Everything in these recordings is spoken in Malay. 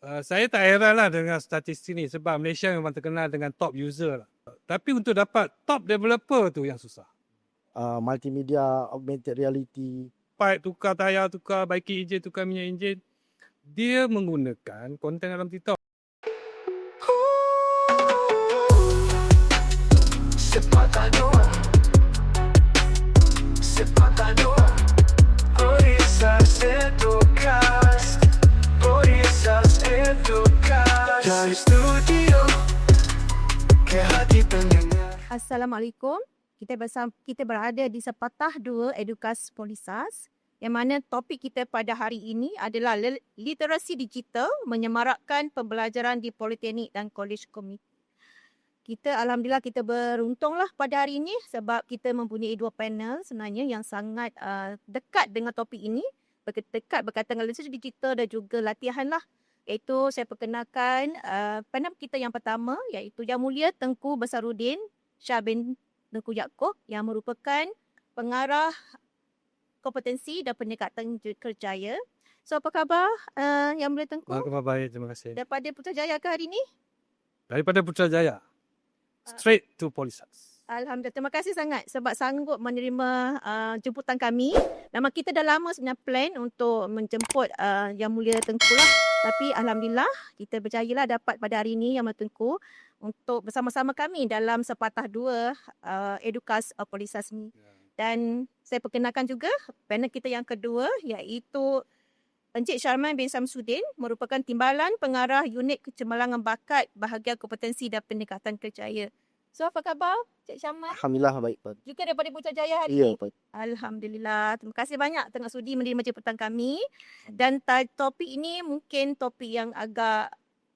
Saya tak heran lah dengan statistik ni sebab Malaysia memang terkenal dengan top user lah. Tapi untuk dapat top developer tu yang susah. Multimedia, augmented reality. Pipe tukar tayar, tukar baiki enjin, tukar minyak enjin. Dia menggunakan konten dalam TikTok. Sepatah dua, sepatah dua. Polisas Educast, Polisas Educast. Dari studio ke hati pendengar. Assalamualaikum. Kita berada di Sepatah 2 Educast Polisas, yang mana topik kita pada hari ini adalah literasi digital menyemarakkan pembelajaran di Politeknik dan Kolej Komuniti. Alhamdulillah kita beruntunglah pada hari ini sebab kita mempunyai 2 panel sebenarnya yang sangat dekat dengan topik ini, dekat berkaitan dengan literasi digital dan juga latihan lah. Iaitu saya perkenalkan panel kita yang pertama, iaitu Yang Mulia Tengku Besarudin Shah bin Tengku Yaakob yang merupakan pengarah kompetensi dan peningkatan kerjaya. So apa khabar Yang Mulia Tengku? Khabar baik, terima kasih. Daripada Putrajaya ke hari ini? Daripada Putrajaya, straight to Polisas. Alhamdulillah, terima kasih sangat sebab sanggup menerima jemputan kami. Nama kita dah lama sebenarnya plan untuk menjemput Yang Mulia Tengku lah. Tapi Alhamdulillah kita berjayalah dapat pada hari ini Yang Mulia Tengku untuk bersama-sama kami dalam Sepatah 2 Educast Polisas ni. Dan saya perkenalkan juga panel kita yang kedua iaitu Encik Sharman bin Samsudin merupakan Timbalan Pengarah Unit Kecemerlangan Bakat Bahagian Kompetensi dan Peningkatan Kerjaya. So apa khabar Cik Sharman? Alhamdulillah baik, Pak. Juga daripada Putrajaya hari Ya, ini? Pak. Alhamdulillah. Terima kasih banyak tengah sudi menerima jemputan kami. Dan topik ini mungkin topik yang agak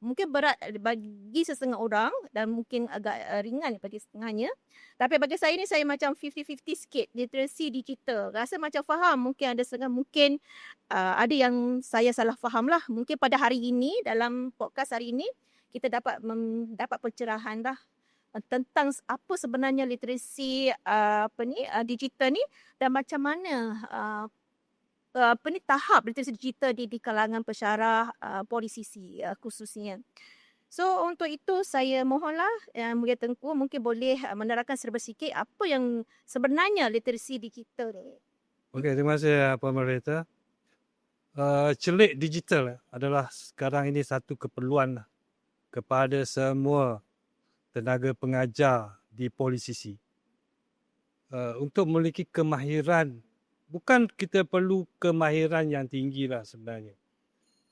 berat bagi setengah orang dan mungkin agak ringan bagi setengahnya. Tapi bagi saya ni saya macam 50-50 sikit literasi digital. Rasa macam faham, mungkin ada setengah, mungkin ada yang saya salah faham lah. Mungkin pada hari ini, dalam podcast hari ini, kita dapat pencerahan lah tentang apa sebenarnya literasi digital ni dan macam mana tahap literasi digital di kalangan pensyarah polisisi khususnya. So untuk itu saya mohonlah Yang Mulia Tengku mungkin boleh menerangkan serba sikit apa yang sebenarnya literasi digital ni. Okey, terima kasih pemerintah. Celik digital adalah sekarang ini satu keperluan kepada semua tenaga pengajar di polisisi. Untuk memiliki kemahiran, bukan kita perlu kemahiran yang tinggi lah sebenarnya.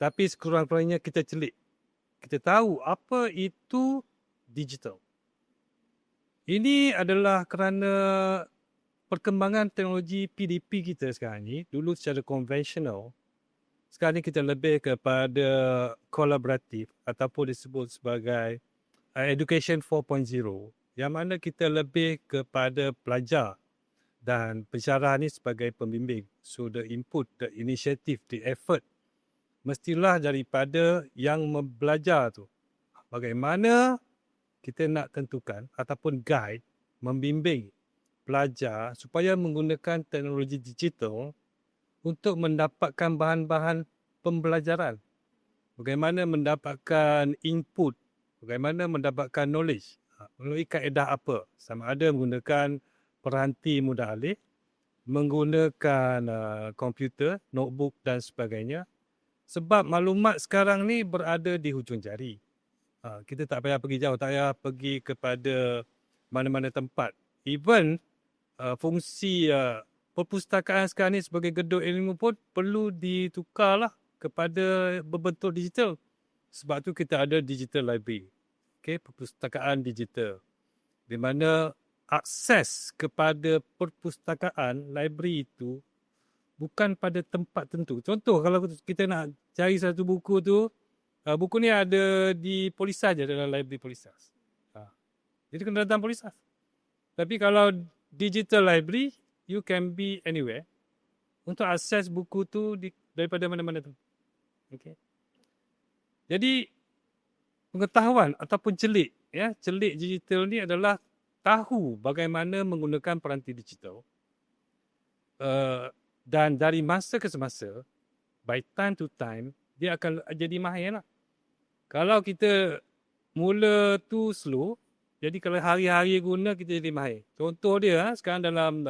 Tapi sekurang-kurangnya kita celik. Kita tahu apa itu digital. Ini adalah kerana perkembangan teknologi PDP kita sekarang ni. Dulu secara konvensional, sekarang ni kita lebih kepada kolaboratif ataupun disebut sebagai Education 4.0, yang mana kita lebih kepada pelajar dan pensyarah ni sebagai pembimbing. So the input, the initiative, the effort mestilah daripada yang belajar tu. Bagaimana kita nak tentukan ataupun guide, membimbing pelajar supaya menggunakan teknologi digital untuk mendapatkan bahan-bahan pembelajaran. Bagaimana mendapatkan input, bagaimana mendapatkan knowledge, melalui kaedah apa. Sama ada menggunakan peranti mudah alih, menggunakan komputer, notebook dan sebagainya. Sebab maklumat sekarang ni berada di hujung jari. Kita tak payah pergi jauh, tak payah pergi kepada mana-mana tempat. Even fungsi perpustakaan sekarang ni sebagai gedung ilmu pun perlu ditukarlah kepada berbentuk digital. Sebab tu kita ada digital library. Okay, perpustakaan digital. Di mana akses kepada perpustakaan library itu bukan pada tempat tentu. Contoh kalau kita nak cari satu buku tu, buku ni ada di Polisas je, dalam library Polisas. Jadi kena datang Polisas. Tapi kalau digital library, you can be anywhere untuk akses buku tu daripada mana-mana tu. Okay. Jadi pengetahuan ataupun celik digital ni adalah tahu bagaimana menggunakan peranti digital. Dan dari masa ke semasa, by time to time, dia akan jadi mahir lah. Kalau kita mula tu slow, jadi kalau hari-hari guna kita jadi mahir. Contoh dia sekarang dalam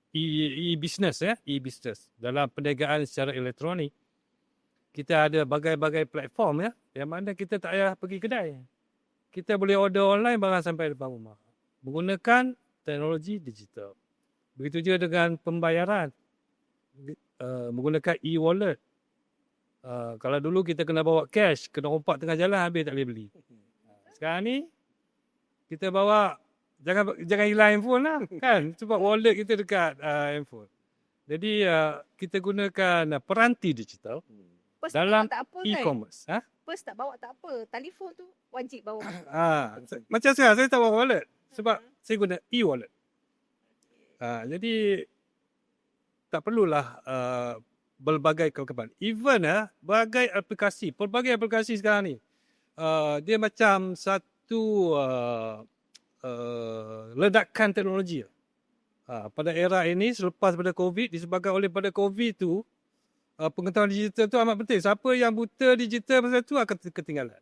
e-business e-business dalam perniagaan secara elektronik, kita ada bagai-bagai platform yang mana kita tak payah pergi kedai. Kita boleh order online barang sampai depan rumah menggunakan teknologi digital. Begitu juga dengan pembayaran menggunakan e-wallet. Kalau dulu kita kena bawa cash, kena rompak tengah jalan habis tak boleh beli. Sekarang ni kita bawa jangan hilang handphone lah kan, sebab wallet kita dekat handphone. Jadi kita gunakan peranti digital Pers dalam tak apa kan? e-commerce. Pers tak bawa tak apa. Telefon tu wajib bawa. Macam saya tak bawa wallet sebab saya guna e-wallet. Jadi tak perlulah berbagai kelengkapan. Even pelbagai aplikasi sekarang ni, dia macam satu ledakan teknologi. Pada era ini selepas pada COVID, disebabkan oleh pada COVID tu, pengetahuan digital tu amat penting. Siapa yang buta digital masa tu akan ketinggalan.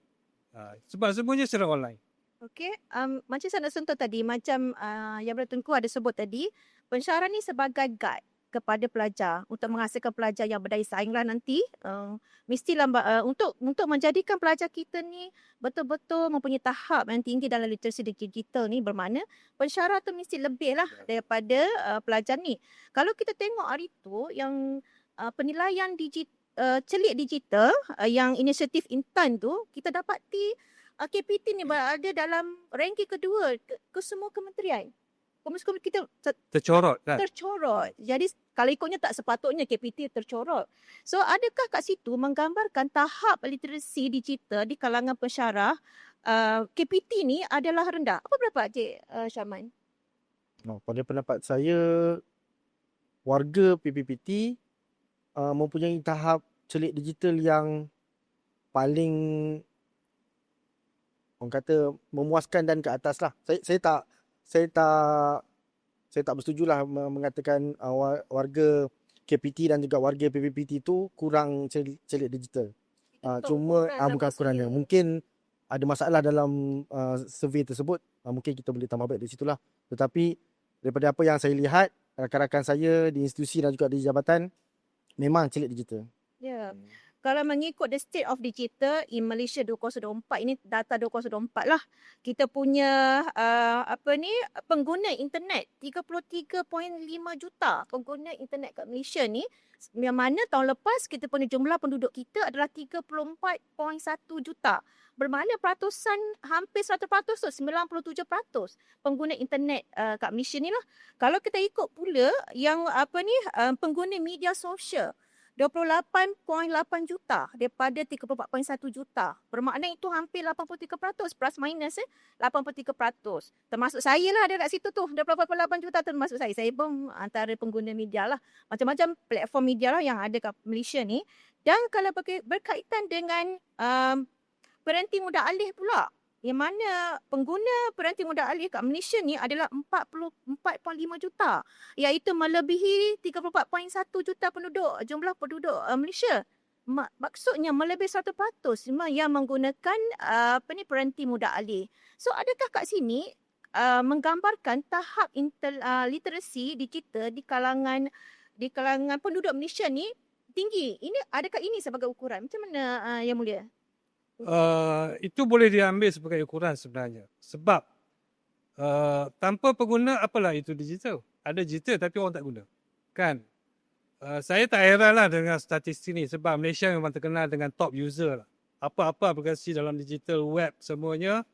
Sebab semuanya secara online. Okey, macam saya nak sentuh tadi, macam Yang Bertuanku ada sebut tadi, pensyarah ni sebagai guide kepada pelajar untuk menghasilkan pelajar yang berdaya saing lah nanti. Mestilah untuk menjadikan pelajar kita ni betul-betul mempunyai tahap yang tinggi dalam literasi digital ni, bermakna pensyarah tu mesti lebih lah daripada pelajar ni. Kalau kita tengok hari tu yang penilaian celik digital yang inisiatif Intan tu, kita dapati KPT ni berada dalam ranking kedua ke semua kementerian. Kita Tercorot kan? tercorot. Jadi kalau ikutnya tak sepatutnya KPT tercorot. So adakah kat situ menggambarkan tahap literasi digital di kalangan pensyarah KPT ni adalah rendah? Apa pendapat Cik Syarman? Pada pendapat saya, warga PPPT mempunyai tahap celik digital yang paling orang kata memuaskan dan ke atas lah. Saya tak bersetujulah mengatakan warga KPT dan juga warga PPPT tu kurang celik digital. Cuma bukan kurangnya. Mungkin ada masalah dalam survey tersebut. Mungkin kita boleh tambah baik di situlah. Tetapi daripada apa yang saya lihat, rakan-rakan saya di institusi dan juga di jabatan memang celik digital. Ya. Kalau mengikut the state of digital in Malaysia 2024, ini data 2024 lah. Kita punya pengguna internet 33.5 juta pengguna internet kat Malaysia ni, yang mana tahun lepas kita punya jumlah penduduk kita adalah 34.1 juta. Bermakna peratusan hampir 100% tu, 97% pengguna internet kat Malaysia ni lah. Kalau kita ikut pula yang pengguna media sosial 28.8 juta daripada 34.1 juta. Bermakna itu hampir 83%, plus minus 83%. Termasuk saya lah ada kat situ tu. 28.8 juta termasuk saya. Saya pun antara pengguna media lah. Macam-macam platform media lah yang ada kat Malaysia ni. Dan kalau berkaitan dengan peranti mudah alih pula, yang mana pengguna peranti mudah alih kat Malaysia ni adalah 44.5 juta, iaitu melebihi 34.1 juta jumlah penduduk Malaysia. Maksudnya melebihi 100% yang menggunakan peranti mudah alih. So adakah kat sini menggambarkan tahap literasi digital di kalangan penduduk Malaysia ni tinggi? Adakah ini sebagai ukuran? Macam mana Yang Mulia? Itu boleh diambil sebagai ukuran sebenarnya. Sebab tanpa pengguna apalah itu digital. Ada digital tapi orang tak guna. Kan? Saya tak heran lah dengan statistik ni sebab Malaysia memang terkenal dengan top user lah. Apa-apa aplikasi dalam digital web semuanya.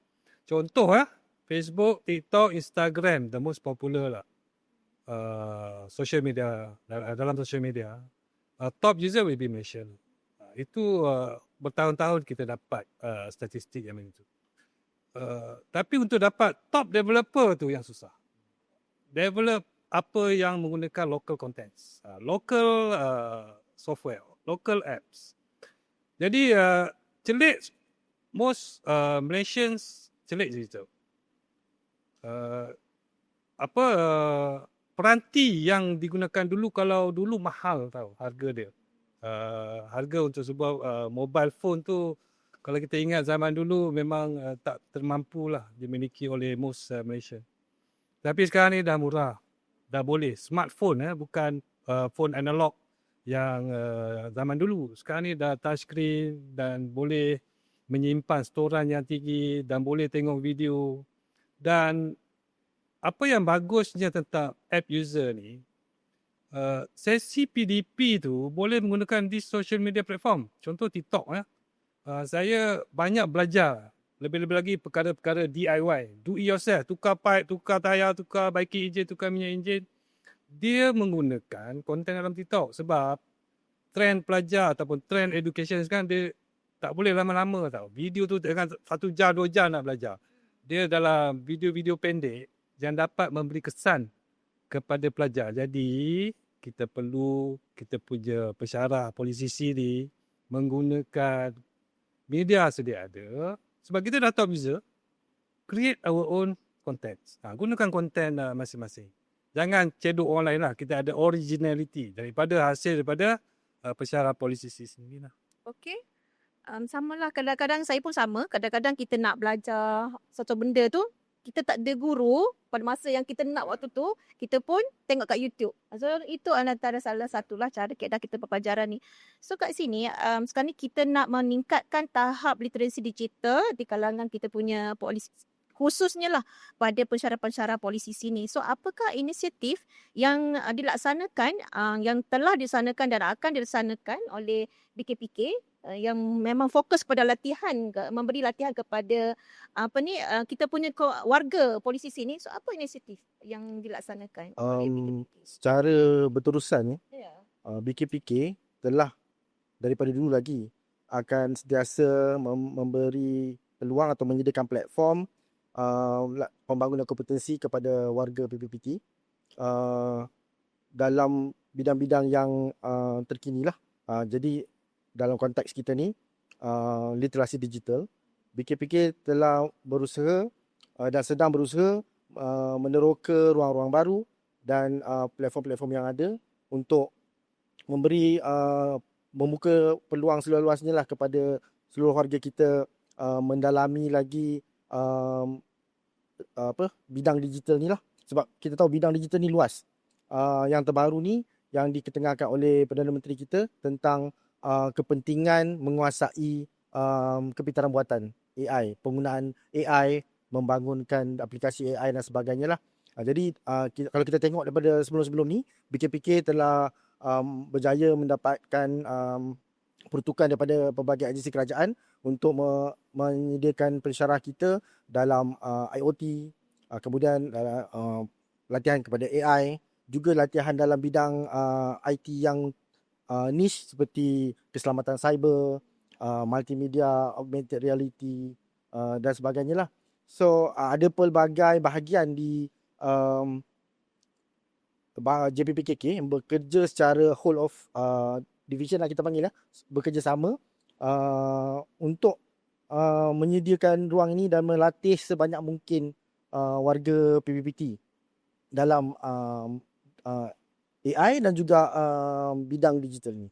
Contoh Facebook, TikTok, Instagram, the most popular lah. Social media, dalam social media. Top user will be Malaysian. Itu bertahun-tahun kita dapat statistik yang macam itu. Tapi untuk dapat top developer tu yang susah. Develop apa yang menggunakan local contents, local software, local apps. Jadi celik most Malaysians celik digital. Peranti yang digunakan dulu, kalau dulu mahal tahu harga dia. Harga untuk sebuah mobile phone tu, kalau kita ingat zaman dulu memang tak termampu lah dimiliki oleh most Malaysian. Tapi sekarang ni dah murah, dah boleh. Smartphone bukan phone analog yang zaman dulu. Sekarang ni dah touchscreen dan boleh menyimpan storan yang tinggi dan boleh tengok video. Dan apa yang bagusnya tentang app user ni, sesi PDP tu boleh menggunakan di social media platform. Contoh TikTok. Saya banyak belajar. Lebih-lebih lagi perkara-perkara DIY. Do it yourself. Tukar pipe, tukar tayar, tukar baiki enjin, tukar minyak enjin. Dia menggunakan konten dalam TikTok sebab trend pelajar ataupun trend education sekarang dia tak boleh lama-lama tau. Video tu dengan 1 jam, 2 jam nak belajar. Dia dalam video-video pendek yang dapat memberi kesan kepada pelajar. Jadi kita punya pensyarah polisi ni menggunakan media sedia ada sebab kita dah top user, create our own content. Gunakan konten masing-masing. Jangan cedok orang lain lah. Kita ada originality daripada pensyarah polisi sendiri lah. Okey. Samalah, kadang-kadang saya pun sama. Kadang-kadang kita nak belajar satu benda tu, kita tak ada guru pada masa yang kita nak waktu tu, kita pun tengok kat YouTube. So itu antara salah satulah cara kaedah kita pembelajaran ni. So kat sini sekarang ni kita nak meningkatkan tahap literasi digital di kalangan kita punya polisi, khususnya lah pada pensyarah-pensyarah polisi sini. So apakah inisiatif yang dilaksanakan, yang telah dilaksanakan dan akan dilaksanakan oleh BKPK yang memang fokus pada latihan, memberi latihan kepada kita punya warga polisi sini. So apa inisiatif yang dilaksanakan oleh BKPK? Secara berterusan Ya. BKPK telah daripada dulu lagi akan sentiasa memberi peluang atau menyediakan platform pembangunan kompetensi kepada warga PPPT dalam bidang-bidang yang terkini lah. Jadi dalam konteks kita ni, literasi digital, BKPK telah berusaha dan sedang berusaha meneroka ruang-ruang baru dan platform-platform yang ada untuk memberi membuka peluang seluas-luasnya lah kepada seluruh warga kita mendalami lagi bidang digital ni lah. Sebab kita tahu bidang digital ni luas. Yang terbaru ni yang diketengahkan oleh Perdana Menteri kita tentang kepentingan menguasai kepintaran buatan AI, penggunaan AI, membangunkan aplikasi AI dan sebagainya lah. Jadi kalau kita tengok daripada sebelum-sebelum ni, BKPK telah berjaya mendapatkan pertukan daripada pelbagai agensi kerajaan untuk menyediakan pensyarah kita dalam IoT, kemudian latihan kepada AI, juga latihan dalam bidang IT yang niche seperti keselamatan cyber, multimedia, augmented reality dan sebagainya lah. So ada pelbagai bahagian di JPPKK yang bekerja secara whole of division lah kita panggil lah, bekerjasama untuk menyediakan ruang ini dan melatih sebanyak mungkin warga PPPT dalam AI dan juga bidang digital ni.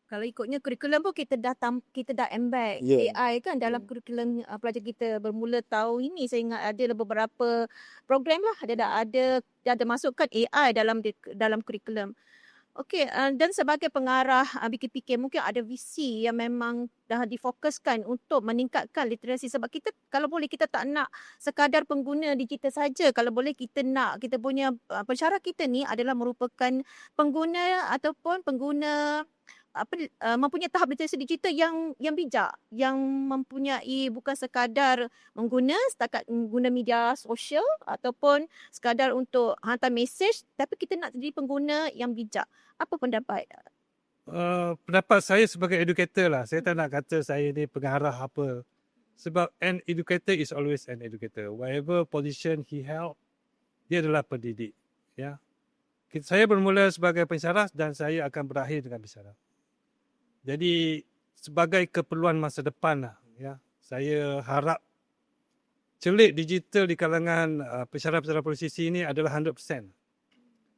Kalau ikutnya kurikulum pun kita dah embed AI kan dalam kurikulum pelajar kita bermula tahun ini. Saya ingat ada beberapa program lah, dah ada masukkan AI dalam kurikulum. Okey, dan sebagai pengarah BKPK mungkin ada visi yang memang dah difokuskan untuk meningkatkan literasi, sebab kita kalau boleh kita tak nak sekadar pengguna digital saja. Kalau boleh kita nak kita punya pensyarah kita ni adalah merupakan pengguna ataupun pengguna mempunyai tahap literasi digital yang bijak, yang mempunyai bukan sekadar setakat mengguna media sosial ataupun sekadar untuk hantar mesej, tapi kita nak jadi pengguna yang bijak. Apa pendapat? Pendapat saya sebagai educator lah. Saya tak nak kata saya ni pengarah apa. Sebab an educator is always an educator. Whatever position he held, dia adalah pendidik. Ya. Saya bermula sebagai pensyarah dan saya akan berakhir dengan pensyarah. Jadi sebagai keperluan masa depan lah, ya, saya harap celik digital di kalangan pensyarah-pensyarah polisi ini adalah 100%.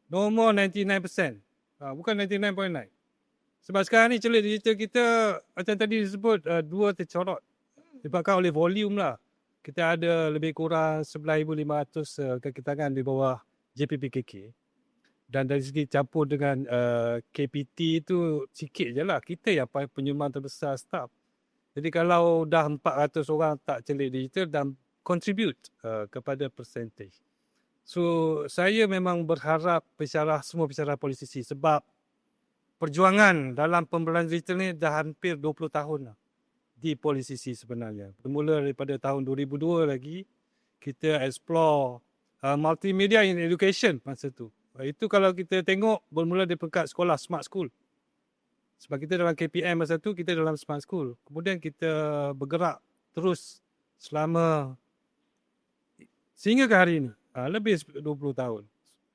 No more 99%. Bukan 99.9. Sebab sekarang ni celik digital kita macam tadi disebut dua tercorot. Disebabkan oleh volume lah. Kita ada lebih kurang 11,500 kaki tangan di bawah JPPKK. Dan dari segi campur dengan KPT tu sikit je lah. Kita yang penyumbang terbesar staff. Jadi kalau dah 400 orang tak celik digital dan contribute kepada percentage. So saya memang berharap semua pensyarah politisi sebab perjuangan dalam pembelajaran digital ni dah hampir 20 tahun lah di politisi sebenarnya. Bermula daripada tahun 2002 lagi, kita explore multimedia in education masa tu. Itu kalau kita tengok bermula dari peringkat sekolah smart school. Sebab kita dalam KPM masa tu, kita dalam smart school. Kemudian kita bergerak terus sehingga ke hari ini. Lebih 20 tahun.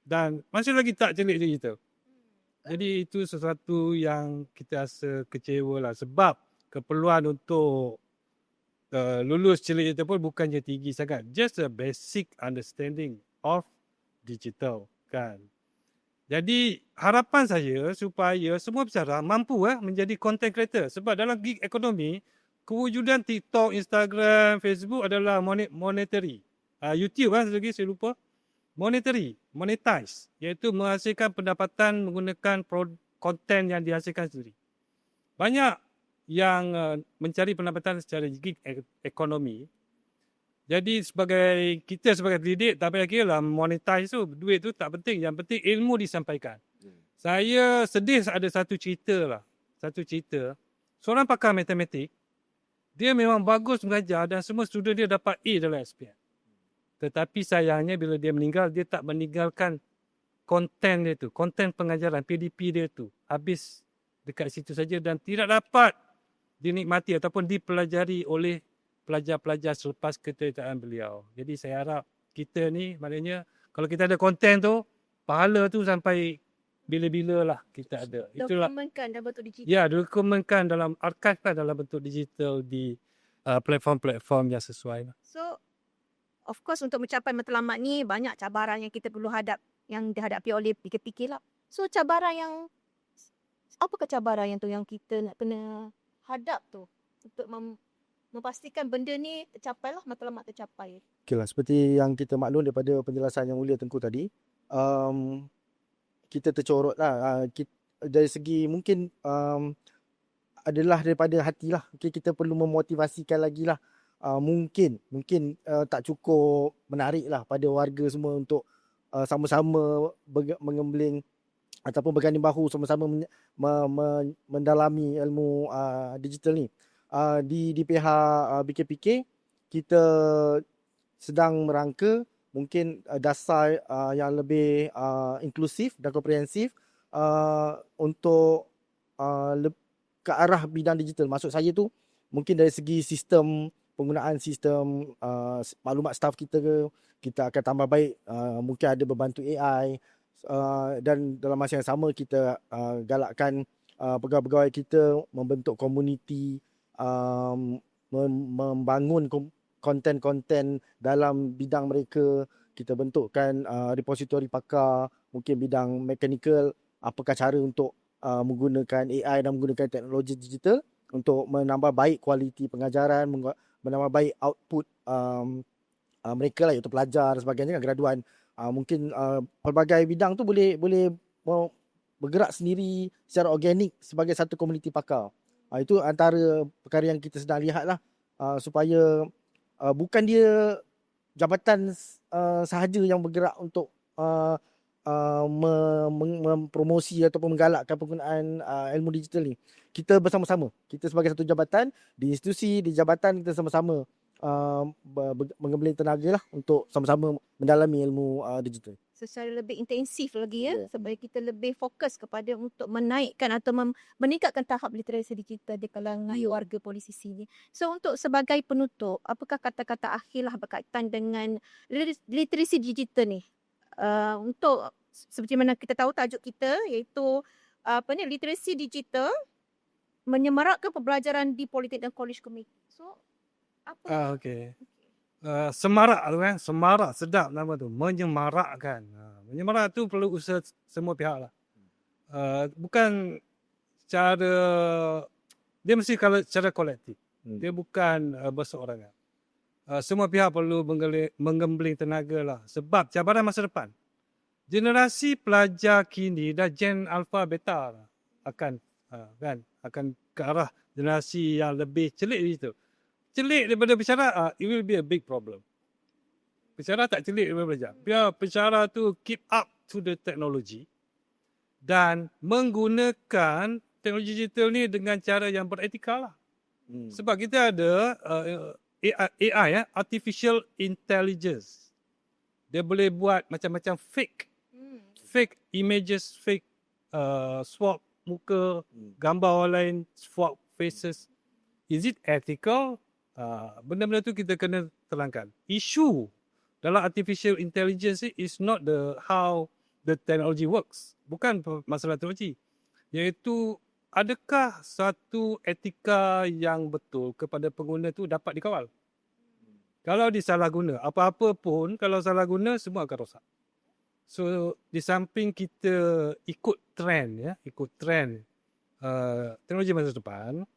Dan masih lagi tak celik digital. Jadi itu sesuatu yang kita rasa kecewa lah. Sebab keperluan untuk lulus celik digital pun bukannya tinggi sangat. Just a basic understanding of digital kan. Jadi harapan saya supaya semua pensyarah mampu menjadi content creator. Sebab dalam gig ekonomi, kewujudan TikTok, Instagram, Facebook adalah monetary. YouTube lagi saya lupa. Monetize, iaitu menghasilkan pendapatan menggunakan konten yang dihasilkan sendiri. Banyak yang mencari pendapatan secara gig ekonomi. Jadi kita sebagai pendidik tak payah kira lah monetize tu, duit tu tak penting. Yang penting ilmu disampaikan. Saya sedih ada satu cerita. Seorang pakar matematik, dia memang bagus mengajar dan semua student dia dapat A dalam SPM. Tetapi sayangnya bila dia meninggal, dia tak meninggalkan konten dia tu. Konten pengajaran, PDP dia tu. Habis dekat situ saja dan tidak dapat dinikmati ataupun dipelajari oleh pelajar-pelajar selepas ketertaan beliau. Jadi saya harap kita ni, maknanya kalau kita ada konten tu, pahala tu sampai bila-bila lah kita ada. Dokumenkan dalam bentuk digital. Ya, dokumenkan dalam archive dalam bentuk digital di platform-platform yang sesuai. So, of course untuk mencapai matlamat ni banyak cabaran yang kita perlu yang dihadapi oleh PKP lah. So apakah cabaran yang kita nak kena hadap tu untuk memastikan benda ni tercapai lah, matlamat tercapai. Okay lah, seperti yang kita maklum daripada penjelasan Yang Mulia Tengku tadi, kita tercorot lah. Dari segi mungkin adalah daripada hati lah. Okay, kita perlu memotivasikan lagi lah. Mungkin tak cukup menarik lah pada warga semua untuk sama-sama mengembling ataupun berganding bahu sama-sama mendalami ilmu digital ni. Di pihak BKPK, kita sedang merangka mungkin dasar yang lebih inklusif dan komprehensif untuk ke arah bidang digital. Maksud saya tu mungkin dari segi penggunaan sistem maklumat staff kita akan tambah baik. Mungkin ada berbantu AI dan dalam masa yang sama kita galakkan pegawai-pegawai kita membentuk komuniti, membangun konten-konten dalam bidang mereka. Kita bentukkan repository pakar, mungkin bidang mechanical, apakah cara untuk menggunakan AI dan menggunakan teknologi digital untuk menambah baik kualiti pengajaran, menambah baik output mereka lah, iaitu pelajar dan sebagainya, graduan. Mungkin pelbagai bidang tu boleh bergerak sendiri secara organik sebagai satu komuniti pakar. Itu antara perkara yang kita sedang lihat lah, supaya bukan dia jabatan sahaja yang bergerak untuk mempromosi ataupun menggalakkan penggunaan ilmu digital ni. Kita bersama-sama, kita sebagai satu jabatan di institusi, di jabatan, kita sama-sama mengembling tenaga lah untuk sama-sama mendalami ilmu digital. Secara lebih intensif lagi supaya kita lebih fokus kepada untuk menaikkan atau meningkatkan tahap literasi digital di kalangan warga politisi ni. So untuk sebagai penutup, apakah kata-kata akhir lah berkaitan dengan literasi digital ni? Untuk seperti mana kita tahu tajuk kita iaitu literasi digital menyemarakkan pembelajaran di politik dan college community. So apa? Semarak tu kan, semarak, sedap nama tu, menyemarakkan. Menyemarak tu perlu usaha semua pihak lah. Bukan secara, dia mesti kalau secara kolektif. Hmm. Dia bukan berseorangan. Semua pihak perlu menggembling tenaga lah. Sebab cabaran masa depan. Generasi pelajar kini dah gen alpha beta lah. Akan ke arah generasi yang lebih celik gitu. Celik daripada pensyarah, it will be a big problem. Pensyarah tak celik daripada belajar. Biar pensyarah tu keep up to the technology dan menggunakan teknologi digital ni dengan cara yang beretika lah. Sebab kita ada AI, artificial intelligence. Dia boleh buat macam-macam fake images, fake swap muka, gambar orang lain, swap faces. Is it ethical? Benda-benda tu kita kena terangkan. Isu dalam artificial intelligence is not how the technology works. Bukan masalah teknologi. Iaitu adakah satu etika yang betul kepada pengguna tu dapat dikawal? Kalau disalahguna, apa-apa pun kalau salah guna semua akan rosak. So di samping kita ikut trend teknologi masa depan,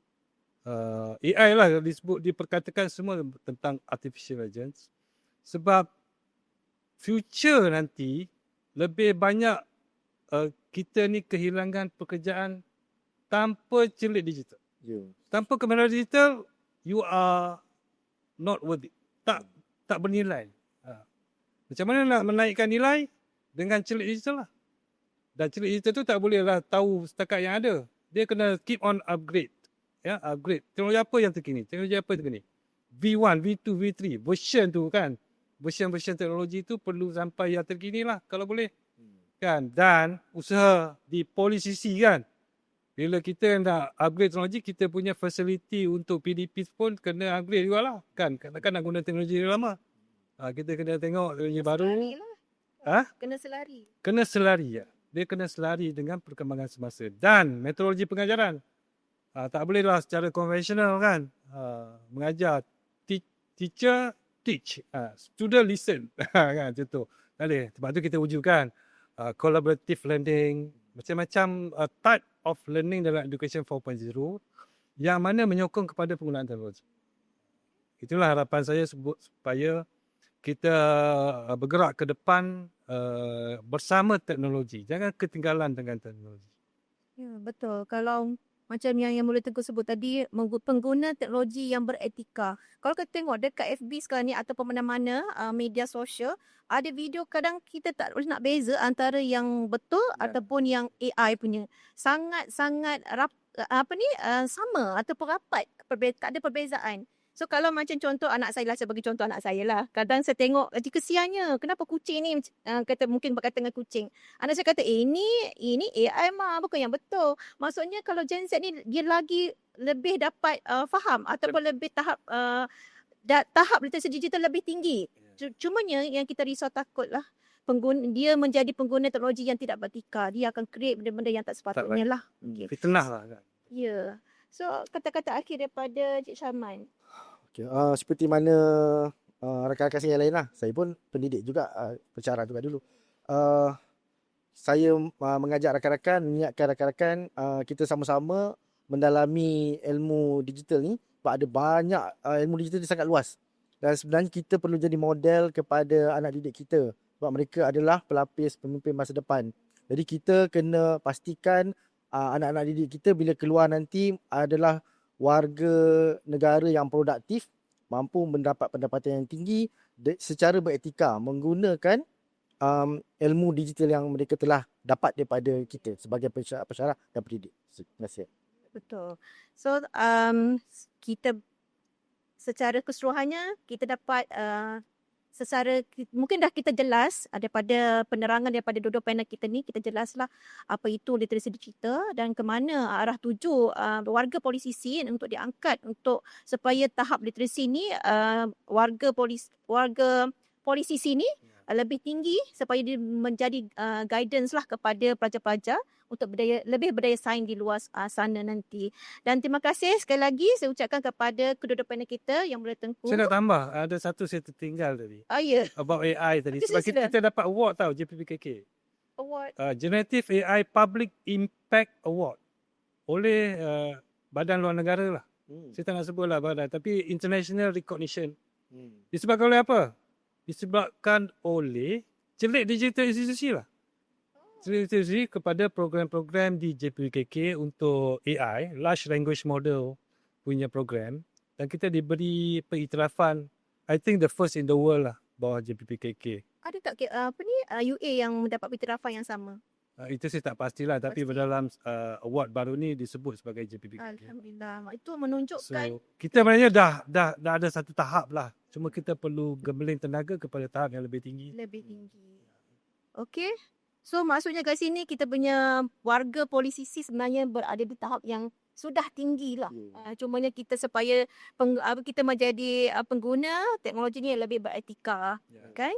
AI lah diperkatakan semua tentang artificial intelligence. Sebab future nanti lebih banyak kita ni kehilangan pekerjaan tanpa celik digital. Tanpa kamera digital, you are not worth it. Tak bernilai. Macam mana nak menaikkan nilai? Dengan celik digital lah. Dan celik digital tu tak boleh lah tahu setakat yang ada. Dia kena keep on upgrade. Upgrade. Teknologi apa yang terkini? Teknologi apa yang terkini? V1, V2, V3. Version tu kan. Version teknologi tu perlu sampai yang terkini lah kalau boleh. Kan? Dan usaha di polisisi kan. Bila kita nak upgrade teknologi, kita punya facility untuk PDP pun kena upgrade jugalah. Kan? Kan nak guna teknologi lama. Kita kena tengok teknologi baru. Kena selari ya. Dia kena selari dengan perkembangan semasa. Dan metodologi pengajaran. Tak bolehlah secara konvensional kan. Mengajar. Teacher teach. Student listen. Kan macam tu. Sebab tu kita wujudkan collaborative learning. Macam-macam type of learning dalam Education 4.0 yang mana menyokong kepada penggunaan teknologi. Itulah harapan saya supaya kita bergerak ke depan bersama teknologi. Jangan ketinggalan dengan teknologi. Ya, betul. Kalau macam yang Mulia Tengku sebut tadi, pengguna teknologi yang beretika. Kalau kita tengok dekat FB sekarang ni ataupun mana-mana media sosial, ada video kadang kita tak boleh nak beza antara yang betul ataupun yang AI punya. Sangat-sangat sama ataupun rapat. Tak ada perbezaan. So kalau macam contoh anak saya lah, saya bagi contoh anak saya lah. Kadang saya tengok, kesiannya, kenapa kucing ni, mungkin berkaitan dengan kucing. Anak saya kata, ini AI mah, bukan yang betul. Maksudnya kalau Gen Z ni, dia lagi lebih dapat faham ataupun lebih tahap literasi digital lebih tinggi. Cumanya yang kita risau takut lah, dia menjadi pengguna teknologi yang tidak beretika. Dia akan create benda-benda yang tak sepatutnya lah. Fitnah lah kan. Ya. So kata-kata akhir daripada Cik Syarman. Seperti mana rakan-rakan saya yang lain lah. Saya pun pendidik juga, pensyarah juga dulu. Saya mengajak rakan-rakan, mengingatkan rakan-rakan kita sama-sama mendalami ilmu digital ni. Sebab ada banyak ilmu digital ni sangat luas. Dan sebenarnya kita perlu jadi model kepada anak didik kita. Sebab mereka adalah pelapis pemimpin masa depan. Jadi kita kena pastikan anak-anak didik kita bila keluar nanti adalah warga negara yang produktif, mampu mendapat pendapatan yang tinggi secara beretika, menggunakan ilmu digital yang mereka telah dapat daripada kita sebagai pensyarah dan pendidik. Terima kasih. Betul. So kita secara keseluruhannya kita dapat mungkin dah kita jelas daripada penerangan daripada dua-dua panel kita ni, kita jelaslah apa itu literasi digital dan ke mana arah tuju warga polisisi untuk diangkat untuk supaya tahap literasi ni warga polisisi ni lebih tinggi supaya dia menjadi guidance lah kepada pelajar-pelajar untuk lebih berdaya saing di luar sana nanti. Dan terima kasih sekali lagi saya ucapkan kepada kedua-dua panel kita yang Mulia Tengku. Saya nak tambah, ada satu saya tertinggal tadi. Ya. About AI tadi. Sebab kita dapat award tau, JPPKK. Award. Generative AI Public Impact Award. oleh badan luar negara lah. Hmm. Saya tak nak sebut lah badan, tapi international recognition. Hmm. Disebabkan oleh apa? Disebabkan oleh celik digital institusi lah. Celik institusi kepada program-program di JPKK untuk AI, Large Language Model punya program. Dan kita diberi pengiktirafan, I think the first in the world lah, bawah JPKK. Ada tak UA yang mendapat pengiktirafan yang sama? Itu saya tak pastilah, tapi dalam award baru ni disebut sebagai JPKK. Alhamdulillah. Itu menunjukkan So, kita sebenarnya dah ada satu tahap lah. Cuma kita perlu gembeling tenaga kepada tahap yang lebih tinggi. lebih tinggi. Okey. So maksudnya kat sini kita punya warga polisisi sebenarnya berada di tahap yang sudah tinggi lah. Cumanya kita supaya kita menjadi pengguna teknologi ni yang lebih beretika. Kan?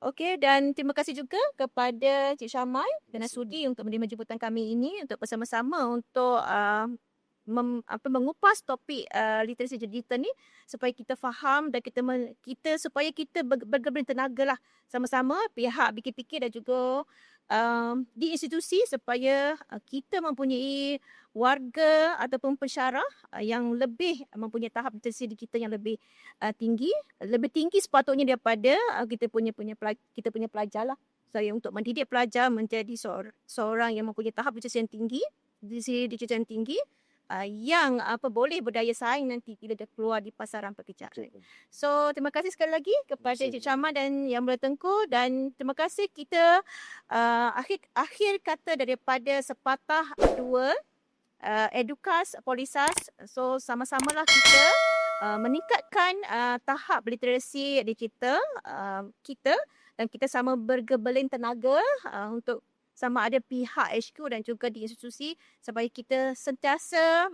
Okey, dan terima kasih juga kepada Cik Syamai kerana sudi untuk menerima jemputan kami ini untuk bersama-sama untuk mengupas topik literasi digital ni supaya kita faham dan kita supaya kita bergabung tenaga lah sama-sama pihak fikir-fikir dan juga di institusi supaya kita mempunyai warga ataupun pensyarah yang lebih mempunyai tahap literasi digital yang lebih tinggi, lebih tinggi sepatutnya daripada kita punya pelajar lah. Saya untuk mendidik pelajar menjadi seorang yang mempunyai tahap literasi yang tinggi, literasi digital yang tinggi, yang boleh berdaya saing nanti bila dia keluar di pasaran pekerjaan. So terima kasih sekali lagi kepada Cik Syamai dan Yang Mulia Tengku, dan terima kasih kita akhir kata daripada sepatah dua Edukas Polisas. So sama-samalah kita meningkatkan tahap literasi digital kita, dan kita sama bergebeling tenaga untuk sama ada pihak HQ dan juga di institusi supaya kita sentiasa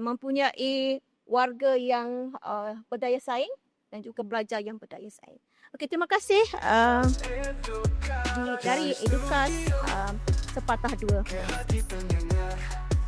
mempunyai warga yang berdaya saing dan juga pelajar yang berdaya saing. Okey, terima kasih dari Edukas sepatah dua. Hati pendengar